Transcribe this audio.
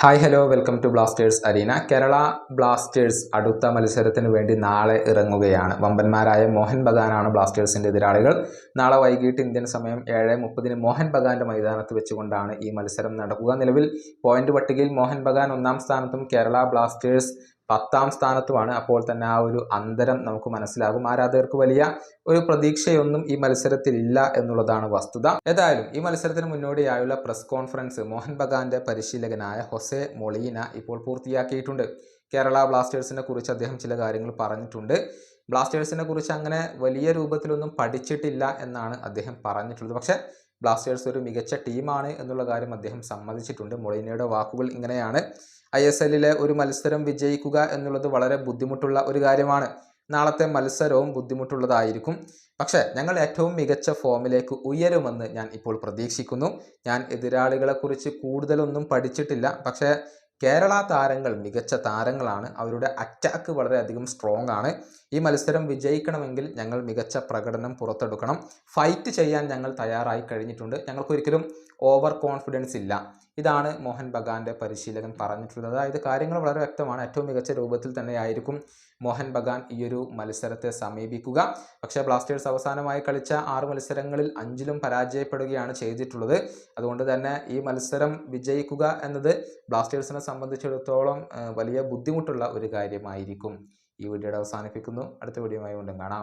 Hi hello welcome to Blasters arena. Kerala Blasters അടുത്ത മത്സരത്തിന് വേണ്ടി നാളെ ഇറങ്ങുകയാണ്. വമ്പന്മാരായ മോഹൻ ബഗാനാണ് ബ്ലാസ്റ്റേഴ്സിൻ്റെ എതിരാളികൾ. നാളെ വൈകിട്ട് ഇന്ത്യൻ സമയം 7:30 മോഹൻ ബഗാന്റെ മൈതാനത്ത് വെച്ചുകൊണ്ടാണ് ഈ മത്സരം നടക്കുക. നിലവിൽ പോയിന്റ് പട്ടികയിൽ മോഹൻ ബഗാൻ 1-ാം സ്ഥാനത്തും കേരള ബ്ലാസ്റ്റേഴ്സ് 10-ാം സ്ഥാനത്തുമാണ്. അപ്പോൾ തന്നെ ആ ഒരു അന്തരം നമുക്ക് മനസ്സിലാകും. ആരാധകർക്ക് വലിയ ഒരു പ്രതീക്ഷയൊന്നും ഈ മത്സരത്തിൽ ഇല്ല എന്നുള്ളതാണ് വസ്തുത. ഏതായാലും ഈ മത്സരത്തിന് മുന്നോടിയായുള്ള പ്രസ് കോൺഫറൻസ് മോഹൻ ബഗാന്റെ പരിശീലകനായ ഹൊസെ മൊളീന ഇപ്പോൾ പൂർത്തിയാക്കിയിട്ടുണ്ട്. കേരള ബ്ലാസ്റ്റേഴ്സിനെ കുറിച്ച് അദ്ദേഹം ചില കാര്യങ്ങൾ പറഞ്ഞിട്ടുണ്ട്. ബ്ലാസ്റ്റേഴ്സിനെ കുറിച്ച് അങ്ങനെ വലിയ രൂപത്തിലൊന്നും പഠിച്ചിട്ടില്ല എന്നാണ് അദ്ദേഹം പറഞ്ഞിട്ടുള്ളത്. പക്ഷേ ബ്ലാസ്റ്റേഴ്സ് ഒരു മികച്ച ടീമാണ് എന്നുള്ള കാര്യം അദ്ദേഹം സമ്മതിച്ചിട്ടുണ്ട്. മൊളീനയുടെ വാക്കുകൾ ഇങ്ങനെയാണ്: ISL ഒരു മത്സരം വിജയിക്കുക എന്നുള്ളത് വളരെ ബുദ്ധിമുട്ടുള്ള ഒരു കാര്യമാണ്. നാളത്തെ മത്സരവും ബുദ്ധിമുട്ടുള്ളതായിരിക്കും. പക്ഷേ ഞങ്ങൾ ഏറ്റവും മികച്ച ഫോമിലേക്ക് ഉയരുമെന്ന് ഞാൻ ഇപ്പോൾ പ്രതീക്ഷിക്കുന്നു. ഞാൻ എതിരാളികളെക്കുറിച്ച് കൂടുതലൊന്നും പഠിച്ചിട്ടില്ല. പക്ഷേ കേരള താരങ്ങൾ മികച്ച താരങ്ങളാണ്. അവരുടെ അറ്റാക്ക് വളരെയധികം സ്ട്രോങ് ആണ്. ഈ മത്സരം വിജയിക്കണമെങ്കിൽ ഞങ്ങൾ മികച്ച പ്രകടനം പുറത്തെടുക്കണം. ഫൈറ്റ് ചെയ്യാൻ ഞങ്ങൾ തയ്യാറായി കഴിഞ്ഞിട്ടുണ്ട്. ഞങ്ങൾക്കൊരിക്കലും ഓവർ കോൺഫിഡൻസ് ഇല്ല. ഇതാണ് മോഹൻ ബഗാന്റെ പരിശീലകൻ പറഞ്ഞിട്ടുള്ളത്. അതായത് കാര്യങ്ങൾ വളരെ വ്യക്തമാണ്. ഏറ്റവും മികച്ച രൂപത്തിൽ തന്നെയായിരിക്കും മോഹൻ ബഗാൻ ഈ ഒരു മത്സരത്തെ സമീപിക്കുക. പക്ഷേ ബ്ലാസ്റ്റേഴ്സ് അവസാനമായി കളിച്ച 6 മത്സരങ്ങളിൽ 5ലും പരാജയപ്പെടുകയാണ് ചെയ്തിട്ടുള്ളത്. അതുകൊണ്ട് തന്നെ ഈ മത്സരം വിജയിക്കുക എന്നത് ബ്ലാസ്റ്റേഴ്സിനെ സംബന്ധിച്ചിടത്തോളം വലിയ ബുദ്ധിമുട്ടുള്ള ഒരു കാര്യമായിരിക്കും. ഈ വീഡിയോയുടെ അവസാനിപ്പിക്കുന്നു. അടുത്ത വീഡിയോയുമായി വീണ്ടും കാണാം.